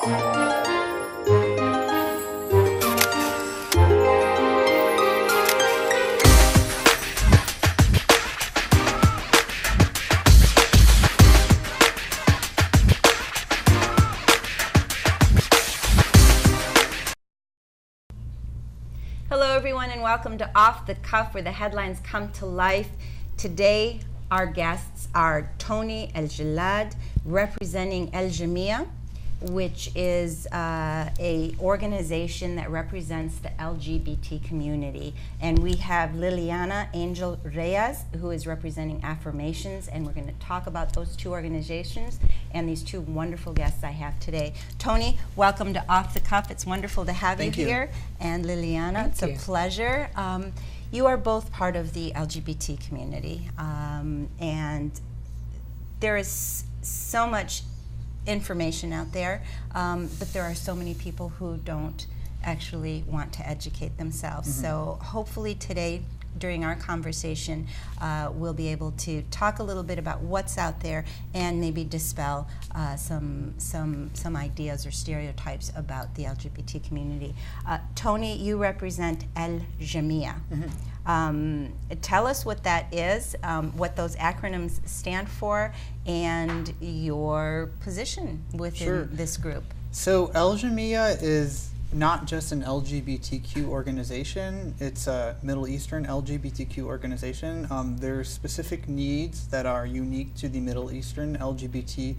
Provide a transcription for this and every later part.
Hello everyone and welcome to Off the Cuff, where the headlines come to life. Today our guests are Tony Eljallad, representing Jamia, which is a organization that represents the LGBT community. And we have Lilianna Angel Reyes, who is representing Affirmations, and we're going to talk about those two organizations and these two wonderful guests I have today. Tony, welcome to Off the Cuff. It's wonderful to have you here. And Lilianna, it's a pleasure. You are both part of the LGBT community, and there is so much information out there, but there are so many people who don't actually want to educate themselves. So hopefully today, during our conversation, we'll be able to talk a little bit about what's out there and maybe dispel some ideas or stereotypes about the LGBT community. Tony, you represent Jamia. Tell us what that is, what those acronyms stand for, and your position within this group. So Jamia is not just an LGBTQ organization, it's a Middle Eastern LGBTQ organization. There are specific needs that are unique to the Middle Eastern LGBT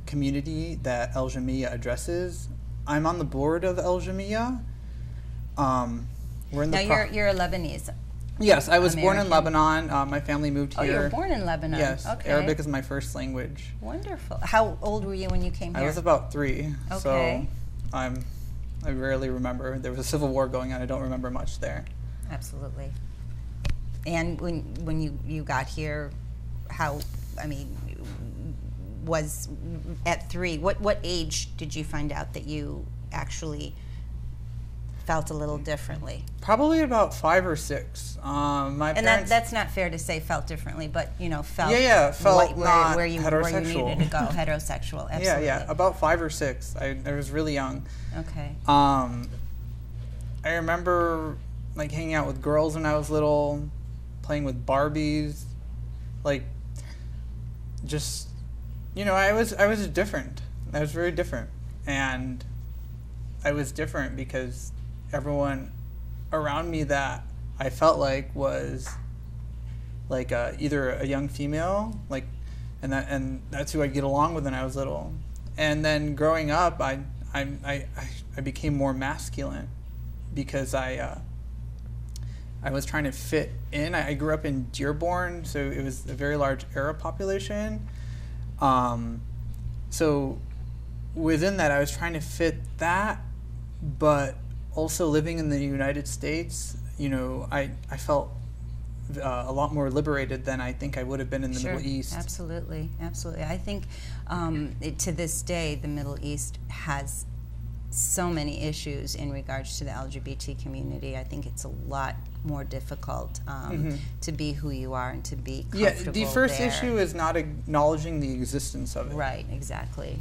community that Jamia addresses. I'm on the board of Jamia. We're in the you're Lebanese. Yes, I was born in Lebanon. My family moved here. Oh, you were born in Lebanon. Yes, okay. Arabic is my first language. Wonderful. How old were you when you came here? I was about 3. Okay. So I rarely remember. There was a civil war going on. I don't remember much there. Absolutely. And when you got here, was at 3, what age did you find out that you actually felt a little differently? Probably about 5 or 6. My parents, that's not fair to say felt differently, but felt felt not where you heterosexual. needed to go. Heterosexual, absolutely. Yeah, about 5 or 6. I was really young. Okay. I remember like hanging out with girls when I was little, playing with Barbies, like just I was different. I was very different, and I was different because everyone around me that I felt like was like either a young female, and that's who I'd get along with when I was little. And then growing up, I became more masculine because I was trying to fit in. I grew up in Dearborn, so it was a very large Arab population. So within that, I was trying to fit that, but also living in the United States, I felt a lot more liberated than I think I would have been in the Middle East. Absolutely, absolutely. I think to this day, the Middle East has so many issues in regards to the LGBT community. I think it's a lot more difficult to be who you are and to be comfortable the first there. issue is not acknowledging the existence of it. Right, exactly.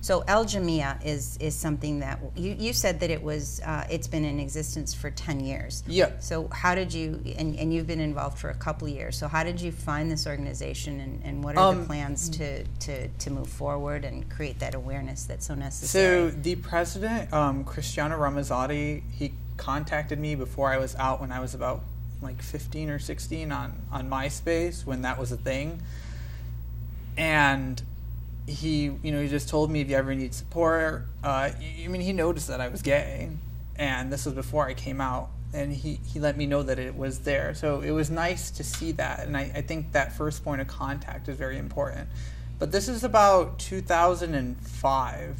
So Jamia is something that you said that it's been in existence for 10 years. Yeah. So how did you, and you've been involved for a couple of years, so how did you find this organization, and what are the plans to move forward and create that awareness that's so necessary? So the president, Cristiano Ramazzotti, he contacted me before I was out when I was about like 15 or 16 on MySpace, when that was a thing. And he just told me, if you ever need support, he noticed that I was gay, and this was before I came out, and he let me know that it was there. So it was nice to see that, and I think that first point of contact is very important. But this is about 2005,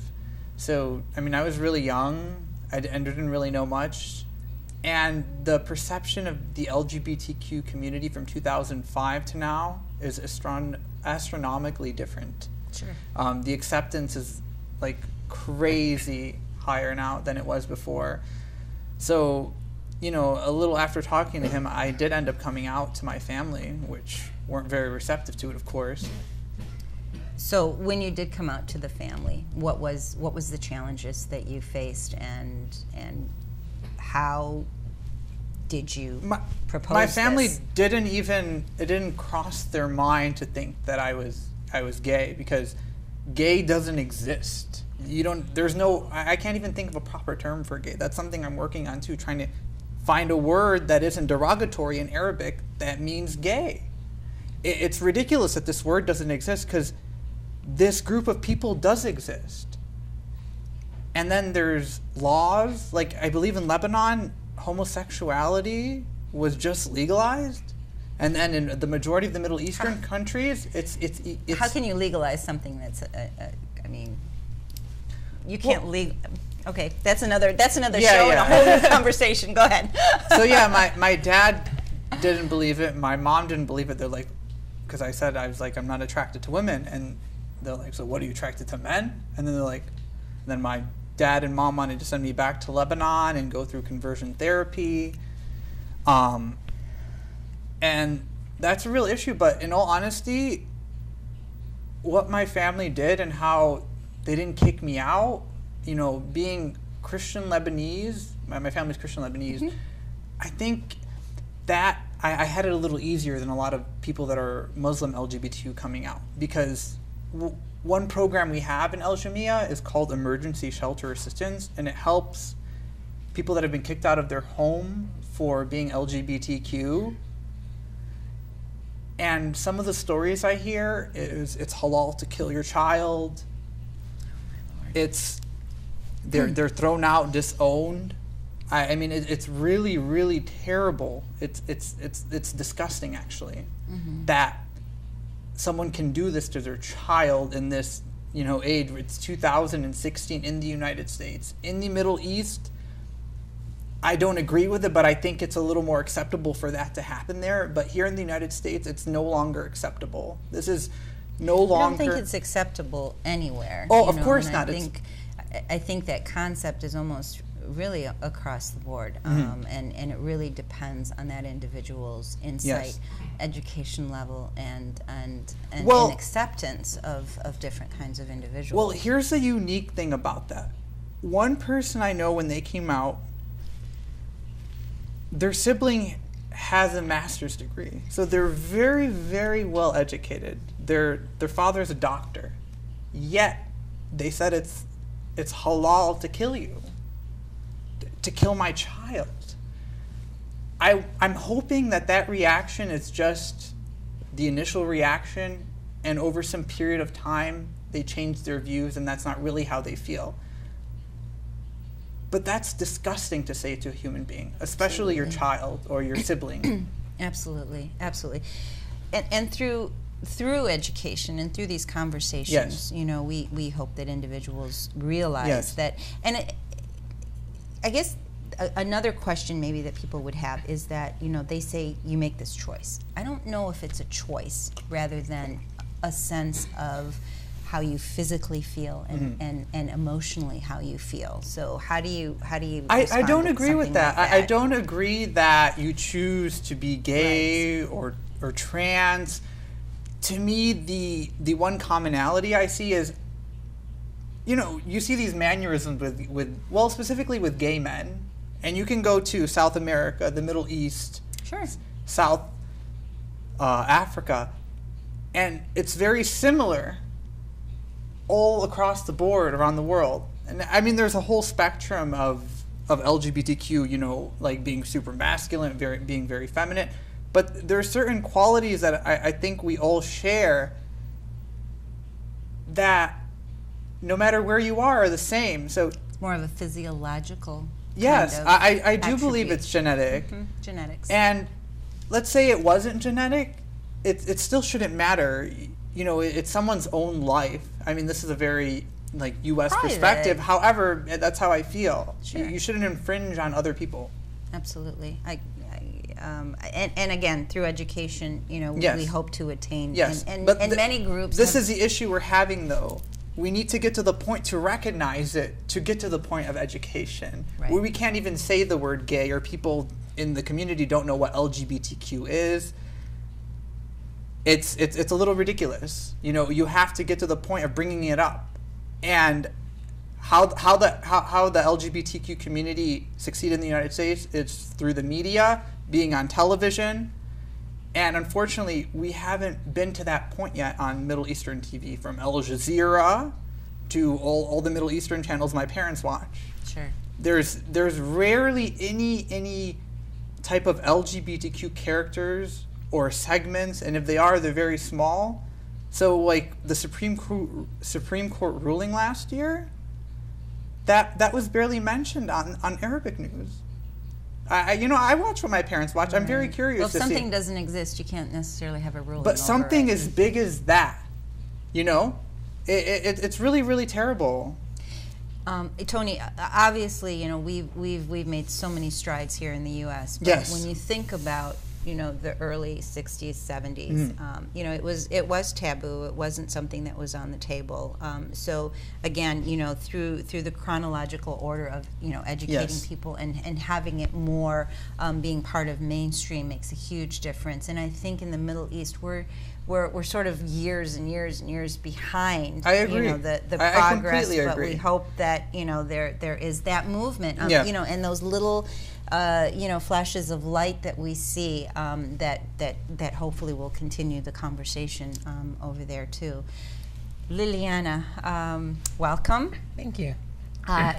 so I was really young, I didn't really know much, and the perception of the LGBTQ community from 2005 to now is astronomically different. Sure. The acceptance is like crazy higher now than it was before. So, a little after talking to him, I did end up coming out to my family, which weren't very receptive to it, of course. So when you did come out to the family, what was the challenges that you faced, and how did you propose My family this? it didn't cross their mind to think that I was gay, because gay doesn't exist. I can't even think of a proper term for gay. That's something I'm working on too, trying to find a word that isn't derogatory in Arabic that means gay. It's ridiculous that this word doesn't exist, because this group of people does exist. And then there's laws, like I believe in Lebanon, homosexuality was just legalized. And then in the majority of the Middle Eastern countries, it's how can you legalize something that's you can't Okay, that's another show and a whole new conversation. Go ahead. So yeah, my dad didn't believe it. My mom didn't believe it. They're like, because I was like, I'm not attracted to women, and they're like, so what, are you attracted to men? And then they're like, then my dad and mom wanted to send me back to Lebanon and go through conversion therapy, and that's a real issue. But in all honesty, what my family did and how they didn't kick me out, being Christian Lebanese, my family's Christian Lebanese, mm-hmm. I think that I had it a little easier than a lot of people that are Muslim LGBTQ coming out, because one program we have in El Jamia is called Emergency Shelter Assistance, and it helps people that have been kicked out of their home for being LGBTQ. And some of the stories I hear is it's halal to kill your child. It's they're thrown out, disowned. I mean, it's really, really terrible. It's disgusting, actually, mm-hmm. that someone can do this to their child in this, age. It's 2016 in the United States. In the Middle East, I don't agree with it, but I think it's a little more acceptable for that to happen there. But here in the United States, it's no longer acceptable. This is no longer... I don't think it's acceptable anywhere. Oh, of course not. I think that concept is almost really across the board, mm-hmm. and it really depends on that individual's insight, yes. education level, and acceptance of different kinds of individuals. Well, here's the unique thing about that. One person I know, when they came out, their sibling has a master's degree, so they're very, very well educated. Their father's a doctor, yet they said it's halal to kill you, to kill my child. I'm hoping that reaction is just the initial reaction, and over some period of time they change their views, and that's not really how they feel. But that's disgusting to say to a human being, especially your child or your sibling. Absolutely, absolutely. And through education and through these conversations, yes. We hope that individuals realize yes. that. And I guess another question maybe that people would have is that, they say you make this choice. I don't know if it's a choice rather than a sense of how you physically feel and, mm-hmm. and emotionally how you feel. So how do you I don't agree with that. Like that? I don't agree that you choose to be gay right. or trans. To me, the one commonality I see is, you see these mannerisms with specifically with gay men, and you can go to South America, the Middle East, sure. South Africa, and it's very similar all across the board around the world. And I mean, there's a whole spectrum of LGBTQ, like being super masculine, being very feminine. But there are certain qualities that I think we all share that no matter where you are the same. So it's more of a physiological yes, kind of I do attribute. believe it's genetic. Mm-hmm. Genetics. And let's say it wasn't genetic, it still shouldn't matter. It's someone's own life. I mean, this is a very U.S. Private. perspective. However, that's how I feel. Sure. You shouldn't infringe on other people. Absolutely. And again, through education, yes. we hope to attain. Yes. And but many groups. This is the issue we're having, though. We need to get to the point to recognize it, to get to the point of education, right. where we can't even say the word gay, or people in the community don't know what LGBTQ is. it's a little ridiculous. You know, you have to get to the point of bringing it up. And how the LGBTQ community succeed in the United States is through the media, being on television. And unfortunately, we haven't been to that point yet on Middle Eastern TV, from Al Jazeera to all the Middle Eastern channels my parents watch. Sure. There's rarely any type of LGBTQ characters or segments, and if they are, they're very small. So like the Supreme Court ruling last year, that was barely mentioned on Arabic news. I watch what my parents watch. I'm very curious. Well, if to something see. doesn't exist, you can't necessarily have a ruling. But something over it. as big as that, you know, it's really, really terrible. Tony, obviously, you know, we've made so many strides here in the U.S. But Yes. when you think about, you know, the early 60s, 70s, you know, it was taboo. It wasn't something that was on the table. So again, you know, through the chronological order of, you know, educating Yes. people and having it more being part of mainstream makes a huge difference. And I think in the Middle East, we're sort of years and years and years behind. I agree. You know, the I progress, completely but agree. we hope that, you know, there is that movement. Yeah. You know, and those little, you know, flashes of light that we see that hopefully will continue the conversation over there too. Lilianna, welcome. Thank you.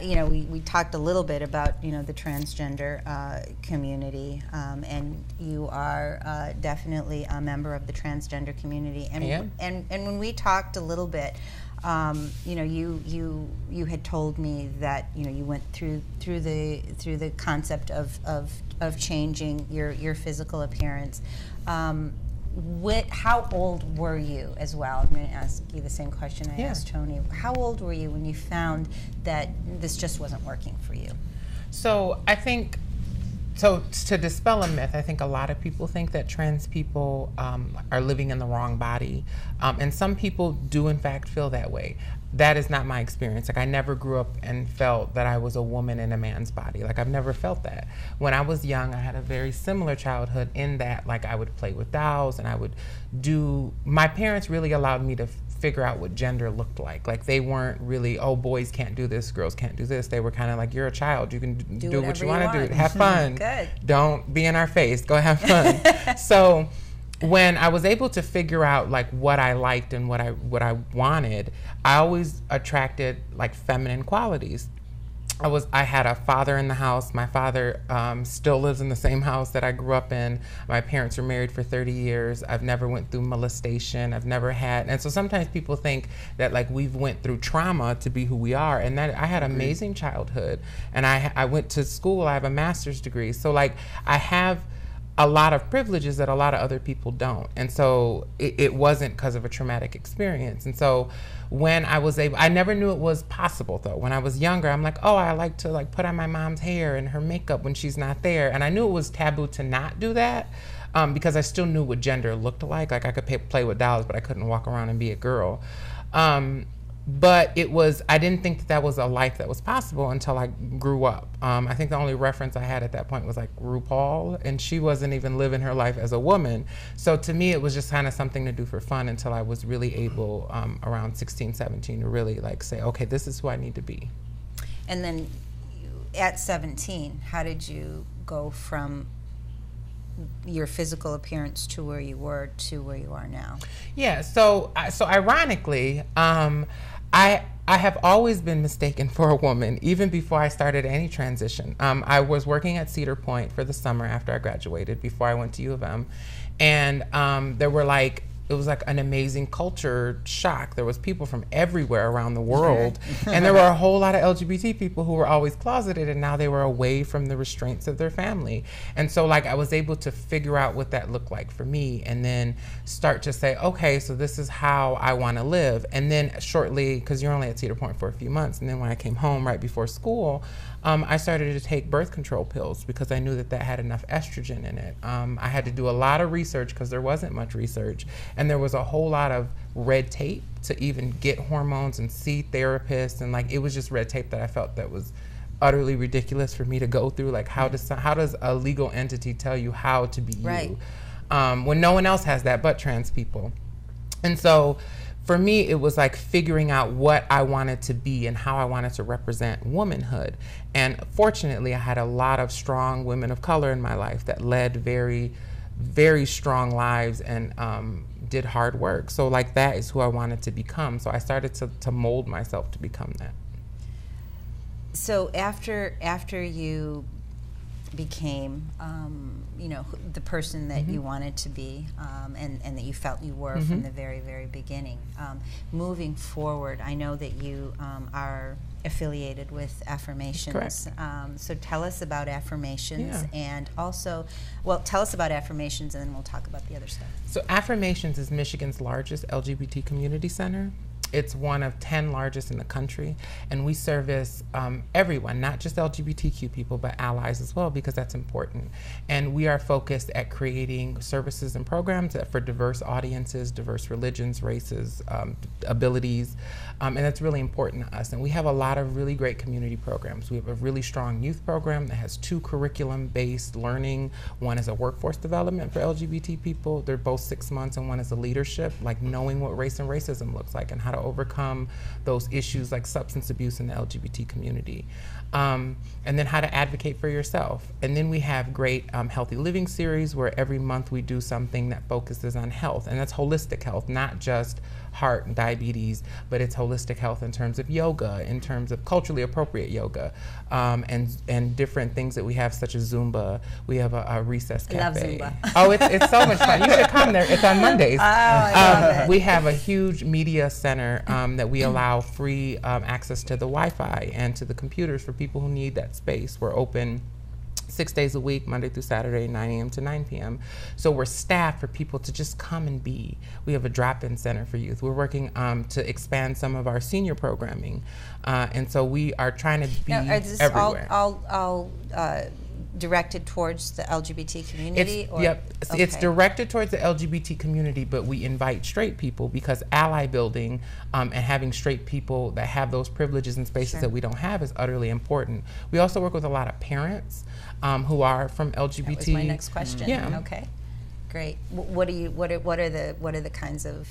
You know, we talked a little bit about, you know, the transgender community, and you are definitely a member of the transgender community. And I am. And when we talked a little bit, you know, you had told me that, you know, you went through the concept of changing your physical appearance. How old were you as well? I'm going to ask you the same question I asked Tony. How old were you when you found that this just wasn't working for you? So I think, to dispel a myth, I think a lot of people think that trans people are living in the wrong body. And some people do in fact feel that way. That is not my experience. Like, I never grew up and felt that I was a woman in a man's body. Like, I've never felt that. When I was young, I had a very similar childhood in that, like, I would play with dolls and I would my parents really allowed me to figure out what gender looked like. Like, they weren't really, oh, boys can't do this, girls can't do this. They were kind of like, you're a child, you can do what you want to do. Have fun. Good. Don't be in our face, go have fun. So when I was able to figure out like what I liked and what I wanted, I always attracted like feminine qualities. I had a father in the house. My father still lives in the same house that I grew up in. My parents were married for 30 years. I've never went through molestation. I've never had, and so sometimes people think that like we've went through trauma to be who we are, and that I had an amazing childhood, and I went to school. I have a master's degree, so like I have a lot of privileges that a lot of other people don't. And so it wasn't because of a traumatic experience. And so when I was able, I never knew it was possible though. When I was younger, I'm like, oh, I like to like put on my mom's hair and her makeup when she's not there. And I knew it was taboo to not do that because I still knew what gender looked like. Like I could play with dolls, but I couldn't walk around and be a girl. But I didn't think that was a life that was possible until I grew up. I think the only reference I had at that point was like RuPaul, and she wasn't even living her life as a woman. So to me, it was just kind of something to do for fun until I was really able, around 16, 17, to really like say, okay, this is who I need to be. And then at 17, how did you go from your physical appearance to where you were to where you are now? Yeah, so ironically, I have always been mistaken for a woman, even before I started any transition. I was working at Cedar Point for the summer after I graduated, before I went to U of M, and it was like an amazing culture shock. There was people from everywhere around the world, and there were a whole lot of LGBT people who were always closeted, and now they were away from the restraints of their family. And so like I was able to figure out what that looked like for me, and then start to say, okay, so this is how I want to live. And then shortly, because you're only at Cedar Point for a few months, and then when I came home right before school, I started to take birth control pills because I knew that had enough estrogen in it. I had to do a lot of research because there wasn't much research, and there was a whole lot of red tape to even get hormones and see therapists, and like it was just red tape that I felt that was utterly ridiculous for me to go through. Like how does a legal entity tell you how to be you? Right. when no one else has that but trans people. And so for me, it was like figuring out what I wanted to be and how I wanted to represent womanhood. And fortunately, I had a lot of strong women of color in my life that led very, very strong lives and did hard work. So like that is who I wanted to become. So I started to mold myself to become that. So after you became, the person that you wanted to be, and that you felt you were from the very, very beginning. Moving forward, I know that you are affiliated with Affirmations. Correct. So tell us about Affirmations, Yeah. and also, tell us about Affirmations, and then we'll talk about the other stuff. So Affirmations is Michigan's largest LGBT community center. It's one of 10 largest in the country, and we service everyone, not just LGBTQ people, but allies as well, because that's important. And we are focused at creating services and programs for diverse audiences, diverse religions, races, abilities, and that's really important to us. And we have a lot of really great community programs. We have a really strong youth program that has 2 curriculum-based learning. One is a workforce development for LGBT people. They're both 6 months, and one is a leadership, like knowing what race and racism looks like and how to overcome those issues like substance abuse in the LGBT community. And then how to advocate for yourself. And then we have great healthy living series where every month we do something that focuses on health, and that's holistic health, not just heart and diabetes, but it's holistic health in terms of yoga, in terms of culturally appropriate yoga, and different things that we have, such as Zumba. We have a recess cafe. Love Zumba. Oh, it's so much fun. You should come there. It's on Mondays. Oh, I love it. We have a huge media center that we allow free access to the Wi-Fi and to the computers for people who need that space. We're open 6 days a week, Monday through Saturday, 9 a.m. to 9 p.m. So we're staffed for people to just come and be. We have a drop-in center for youth. We're working to expand some of our senior programming. And so we are trying to be Now, is this everywhere. all directed towards the LGBT community? It's Okay. directed towards the LGBT community, but we invite straight people because ally building and having straight people that have those privileges and spaces Sure. that we don't have is utterly important. We also work with a lot of parents who are from LGBT. That was my next question. Yeah. Okay, great. What are the kinds of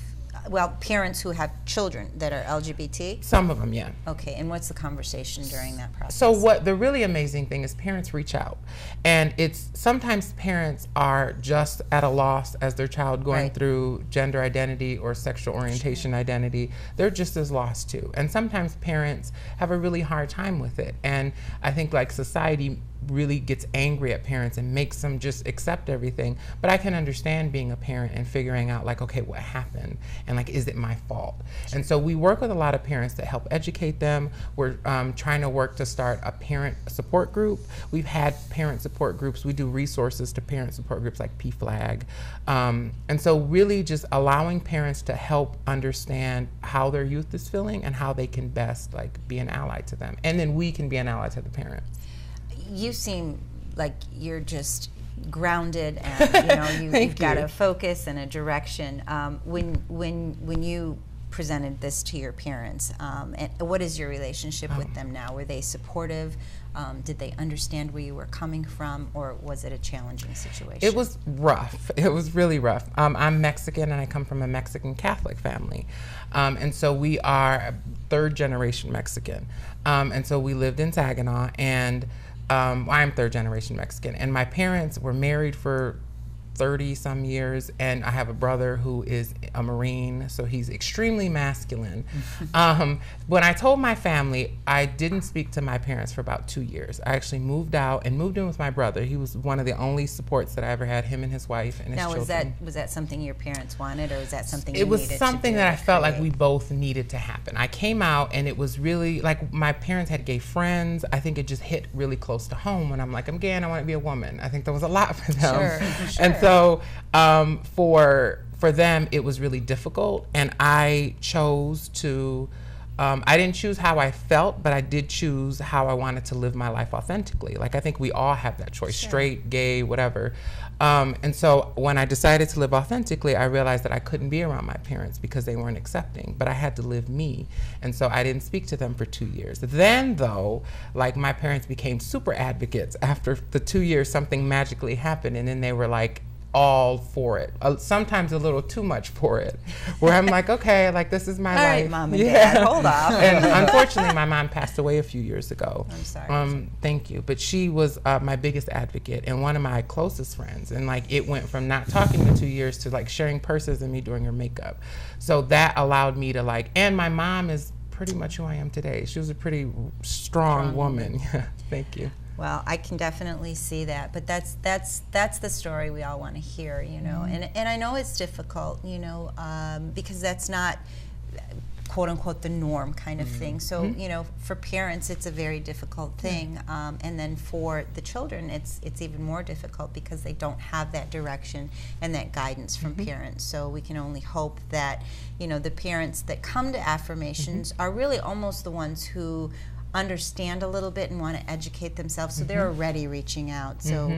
parents who have children that are LGBT? Some of them, yeah. Okay, and what's the conversation during that process? So what the really amazing thing is parents reach out, and it's sometimes parents are just at a loss as their child going Right. through gender identity or sexual orientation identity. They're just as lost too. And sometimes parents have a really hard time with it. And I think like society really gets angry at parents and makes them just accept everything. But I can understand being a parent and figuring out like, okay, what happened? And like, is it my fault? And so we work with a lot of parents to help educate them. We're trying to work to start a parent support group. We've had parent support groups. We do resources to parent support groups like PFLAG. And so really just allowing parents to help understand how their youth is feeling and how they can best like be an ally to them. And then we can be an ally to the parents. You seem like you're just grounded, and you've got a focus and a direction. When you presented this to your parents, and what is your relationship with them now? Were they supportive? Did they understand where you were coming from, or was it a challenging situation? It was rough. It was really rough. I'm Mexican, and I come from a Mexican Catholic family. And so we are third generation Mexican. And so we lived in Saginaw, and I'm third generation Mexican, and my parents were married for 30 some years, and I have a brother who is a Marine, so he's extremely masculine. When I told my family, I didn't speak to my parents for about 2 years. I actually moved out and moved in with my brother. He was one of the only supports that I ever had, him and his wife and his children. Was that something your parents wanted, or was that something you It was needed to something do that I to felt like create? we both needed to happen. I came out, and it was really like my parents had gay friends. I think it just hit really close to home when I'm like, I'm gay and I want to be a woman. I think that was a lot for them. Sure. And so for them, it was really difficult, and I chose to. I didn't choose how I felt, but I did choose how I wanted to live my life authentically. Like, I think we all have that choice, Sure. straight, gay, whatever. And so when I decided to live authentically, I realized that I couldn't be around my parents because they weren't accepting, but I had to live me. And so I didn't speak to them for 2 years. Then though, like, my parents became super advocates. After the 2 years, something magically happened, and then they were like, all for it. Sometimes a little too much for it, where I'm like, okay, like this is my All life. right, Mom and Dad, hold off. And unfortunately, my mom passed away a few years ago. I'm sorry. Thank you. But she was my biggest advocate and one of my closest friends. And like it went from not talking for 2 years to like sharing purses and me doing her makeup. So that allowed me to like, and my mom is pretty much who I am today. She was a pretty strong woman. Thank you. Well, I can definitely see that, but that's the story we all want to hear, you know. And I know it's difficult, you know, because that's not quote unquote the norm kind of thing. So you know, for parents, it's a very difficult thing, and then for the children, it's even more difficult because they don't have that direction and that guidance from parents. So we can only hope that, you know, the parents that come to affirmations are really almost the ones who understand a little bit and want to educate themselves, so they're already reaching out. So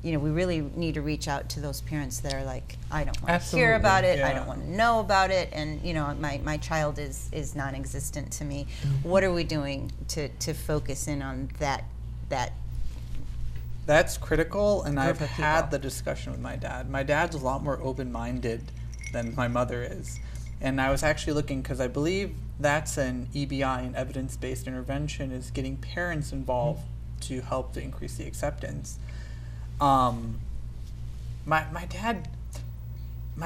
you know, we really need to reach out to those parents that are like, I don't want to hear about it, I don't want to know about it, and you know, my child is non-existent to me. What are we doing to focus in on that? That's critical, and I've had the discussion with my dad. My dad's a lot more open-minded than my mother is. And I was actually looking, because I believe that's an EBI, an evidence-based intervention, is getting parents involved to help to increase the acceptance. My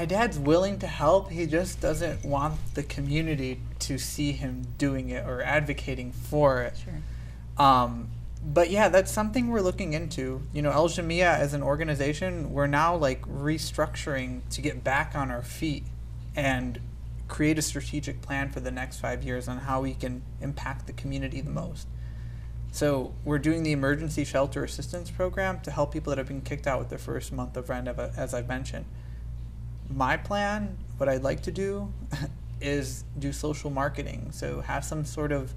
dad's willing to help. He just doesn't want the community to see him doing it or advocating for it. Sure. But yeah, that's something we're looking into. You know, El Jamia as an organization, we're now like restructuring to get back on our feet and create a strategic plan for the next 5 years on how we can impact the community the most. So we're doing the emergency shelter assistance program to help people that have been kicked out with their first month of rent, as I've mentioned. My plan, what I'd like to do, is do social marketing. So have some sort of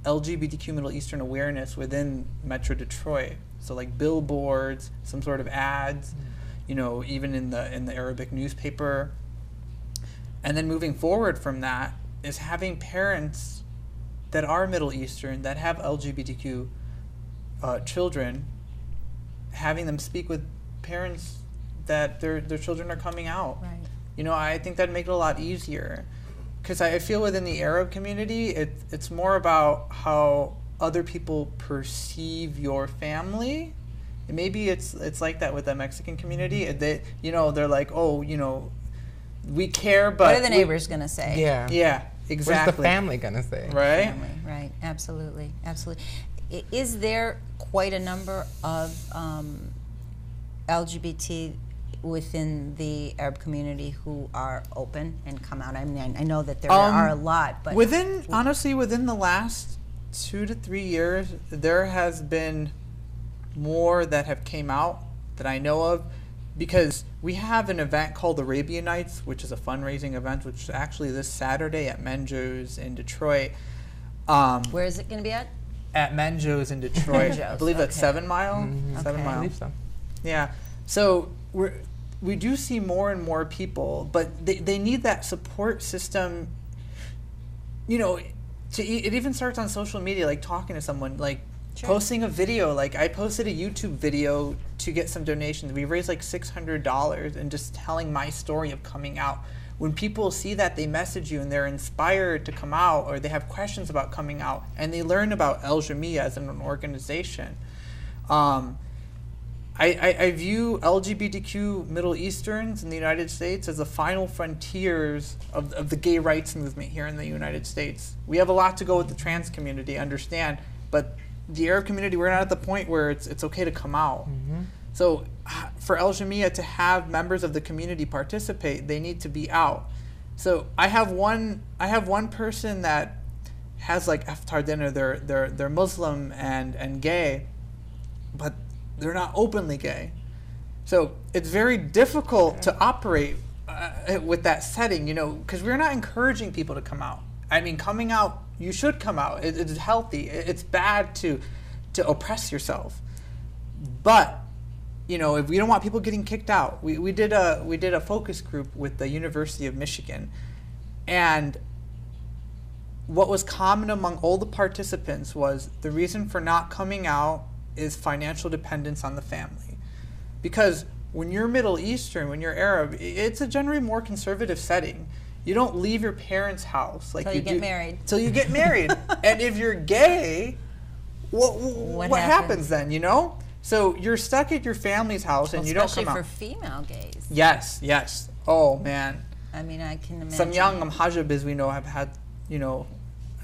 LGBTQ Middle Eastern awareness within Metro Detroit. So like billboards, some sort of ads, you know, even in the Arabic newspaper. And then moving forward from that is having parents that are Middle Eastern, that have LGBTQ children, having them speak with parents that their children are coming out. Right. You know, I think that'd make it a lot easier. Because I feel within the Arab community, it's more about how other people perceive your family. And maybe it's like that with the Mexican community. They, you know, they're like, oh, you know, we care, but what are the neighbors going to say? Yeah. Yeah, exactly. What's the family going to say? Right? Family, right, absolutely, absolutely. Is there quite a number of LGBT within the Arab community who are open and come out? I mean, I know that there are a lot, but honestly, within the last 2 to 3 years, there has been more that have came out that I know of. Because we have an event called Arabian Nights, which is a fundraising event, which is actually this Saturday at Menjo's in Detroit. Where is it going to be at? At Menjo's in Detroit. Menjo's, I believe that's 7 Mile. 7 Mile. I believe so. Yeah. So we do see more and more people, but they need that support system. You know, it even starts on social media, like talking to someone, like posting a video. Like I posted a YouTube video to get some donations. We raised like $600 and just telling my story of coming out. When people see that, they message you and they're inspired to come out, or they have questions about coming out, and they learn about El Jamia as an organization. I view LGBTQ Middle Easterns in the United States as the final frontiers of the gay rights movement here in the United States. We have a lot to go with the trans community, understand, but the Arab community, we're not at the point where it's okay to come out. So for El Jamia to have members of the community participate, they need to be out. So I have one person that has like iftar dinner. They're Muslim and gay, but they're not openly gay. So it's very difficult to operate with that setting, you know, because we're not encouraging people to come out. I mean, coming out, you should come out. It's healthy. It's bad to oppress yourself. But, you know, if we don't want people getting kicked out, we did a focus group with the University of Michigan, and what was common among all the participants was the reason for not coming out is financial dependence on the family. Because when you're Middle Eastern, when you're Arab, it's a generally more conservative setting. You don't leave your parents' house like till you get married. Till you get married. And if you're gay, what happens then, you know? So you're stuck at your family's house and you don't come out. Especially for female gays. Yes, yes. Oh, man. I mean, I can imagine. Some young hijabis we know have had, you know,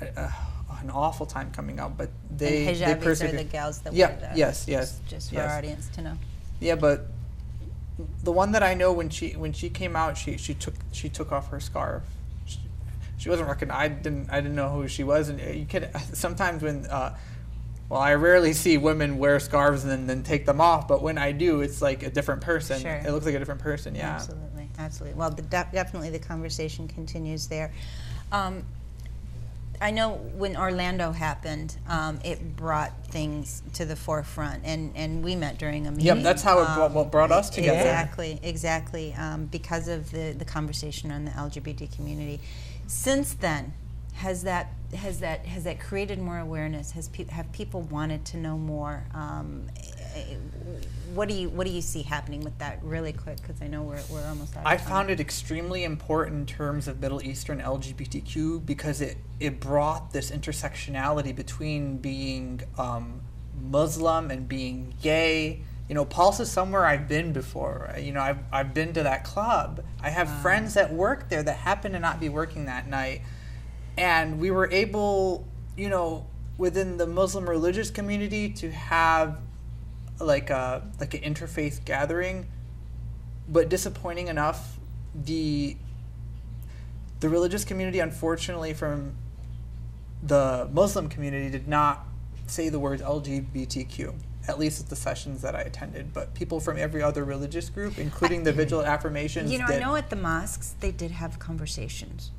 an awful time coming out, but they hijabis are the gals that wear that. Yes. Just for our audience to know. Yeah, but the one that I know, when she came out, she took off her scarf. She wasn't recognized. I didn't know who she was, and you can sometimes when. Well, I rarely see women wear scarves and then take them off, but when I do, it's like a different person. Sure. It looks like a different person, yeah. Absolutely, absolutely. Well, definitely the conversation continues there. I know when Orlando happened, it brought things to the forefront, and we met during a meeting. Yep, that's how it brought us together. Exactly, because of the conversation on the LGBT community. Since then, has that created more awareness? Have people wanted to know more? What do you see happening with that, really quick? Because I know we're almost out of time. I found it extremely important in terms of Middle Eastern LGBTQ because it brought this intersectionality between being Muslim and being gay. You know, Pulse is somewhere I've been before. You know, I've been to that club. I have friends that work there that happen to not be working that night. And we were able, you know, within the Muslim religious community to have like an interfaith gathering, but disappointing enough, the religious community, unfortunately, from the Muslim community, did not say the words LGBTQ, at least at the sessions that I attended. But people from every other religious group, including the Vigilant Affirmations, you know, I know at the mosques they did have conversations.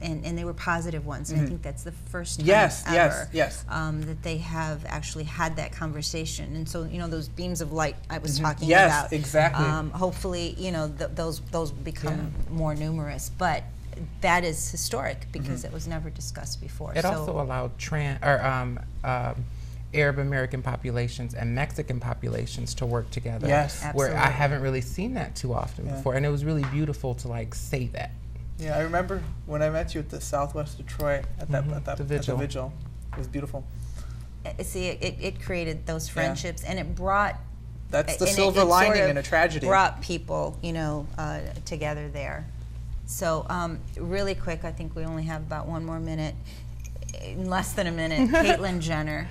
And they were positive ones, and I think that's the first time ever that they have actually had that conversation. And so, you know, those beams of light I was talking about. Yes, exactly. Hopefully, you know, those become more numerous. But that is historic because it was never discussed before. It also allowed Arab American populations and Mexican populations to work together. Yes, where I haven't really seen that too often before, and it was really beautiful to like say that. Yeah, I remember when I met you at the Southwest Detroit at the vigil. It was beautiful. See, it created those friendships, and it brought. That's the silver lining in a tragedy. Brought people, you know, together there. So, really quick, I think we only have about one more minute, less than a minute. Caitlyn Jenner,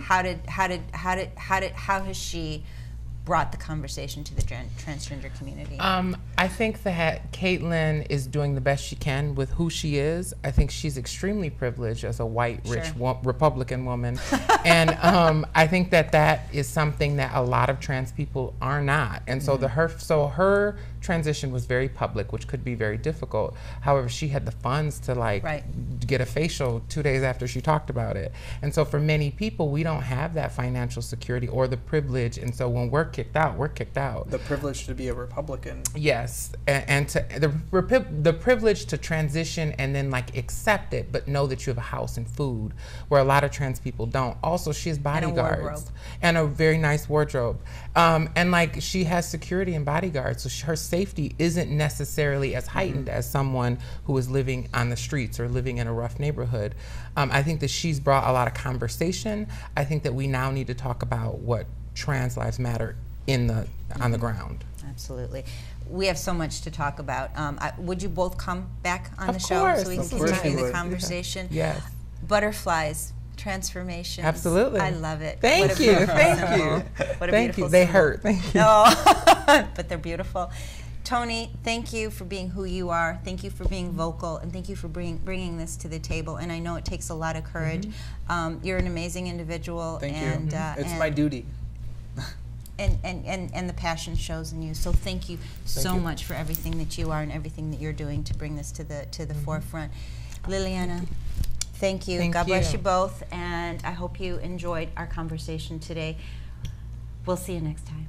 how has she brought the conversation to the transgender community? I think that Caitlyn is doing the best she can with who she is. I think she's extremely privileged as a white, rich Republican woman. And I think that is something that a lot of trans people are not. And so her transition was very public, which could be very difficult. However, she had the funds to get a facial 2 days after she talked about it. And so for many people, we don't have that financial security or the privilege. And so when we're kicked out, we're kicked out. The privilege to be a Republican. Yes, and to the privilege to transition and then like accept it, but know that you have a house and food, where a lot of trans people don't. Also, she has bodyguards and a very nice wardrobe, and like she has security and bodyguards, so her safety isn't necessarily as heightened as someone who is living on the streets or living in a rough neighborhood. I think that she's brought a lot of conversation. I think that we now need to talk about what trans lives matter on the ground. Absolutely. We have so much to talk about. Would you both come back on the show so we can continue the conversation? Yes. Butterflies, transformations. Absolutely. I love it. Thank you. Thank you. What a beautiful you. They symbol. hurt. Thank you. Oh, but they're beautiful. Tony, thank you for being who you are. Thank you for being vocal, and thank you for bringing this to the table. And I know it takes a lot of courage. You're an amazing individual. Thank you. It's my duty. And the passion shows in you. So thank you so much for everything that you are and everything that you're doing to bring this to the forefront. Lilianna, thank you. God bless you both, and I hope you enjoyed our conversation today. We'll see you next time.